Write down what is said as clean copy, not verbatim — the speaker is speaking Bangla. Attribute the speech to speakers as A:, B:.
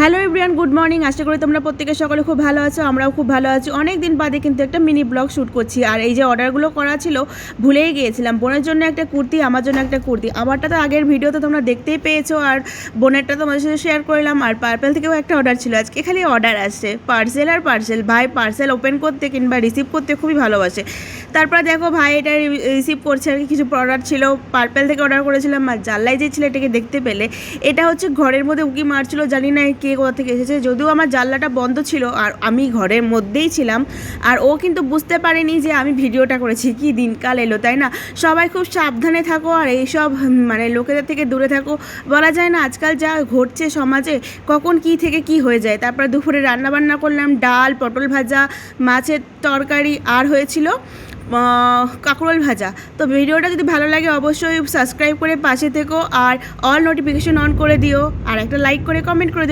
A: Hello everyone, good morning. আশা করি তোমরা প্রত্যেকে সকালে খুব ভালো আছো, আমরাও খুব ভালো আছি। অনেক দিন বাদে কিন্তু একটা মিনি ব্লগ শ্যুট করছি। আর এই যে অর্ডারগুলো করা ছিল ভুলেই গিয়েছিলাম। বোনের জন্য একটা কুর্তি, আমার জন্য একটা কুর্তি। আমারটা তো আগের ভিডিওতে তোমরা দেখতেই পেয়েছো, আর বোনেরটা তোমাদের সাথে শেয়ার করলাম। আর পার্পেল থেকেও একটা অর্ডার ছিল। আজকে খালি অর্ডার আসছে, পার্সেল আর পার্সেল। ভাই পার্সেল ওপেন করতে কিংবা রিসিভ করতে খুবই ভালোবাসে। তারপরে দেখো ভাই এটা রিসিভ করছে আর কি। কিছু প্রোডাক্ট ছিল, পার্পেল থেকে অর্ডার করেছিলাম। আর জানলায় যে ছেলেটাকে দেখতে পেলে, এটা হচ্ছে ঘরের মধ্যে উকি মারছিল, জানি না কে কোথা থেকে এসেছে। যদিও আমার জানলাটা বন্ধ ছিল আর আমি ঘরের মধ্যেই ছিলাম, আর ও কিন্তু বুঝতে পারেনি যে আমি ভিডিওটা করেছি। কি দিনকাল এলো, তাই না? সবাই খুব সাবধানে থাকো আর এইসব মানে লোকেদের থেকে দূরে থাকো। বলা যায় না আজকাল যা ঘটছে সমাজে, কখন কি থেকে কি হয়ে যায়। তারপর দুপুরে রান্নাবান্না করলাম, ডাল, পটল ভাজা, মাছের তরকারি, আর হয়েছিল কাঁকরোল ভাজা। তো ভিডিওটা যদি ভালো লাগে অবশ্যই সাবস্ক্রাইব করে পাশে থেকো, আর অল নোটিফিকেশন অন করে দিও, আর একটা লাইক করে কমেন্ট করে দিও।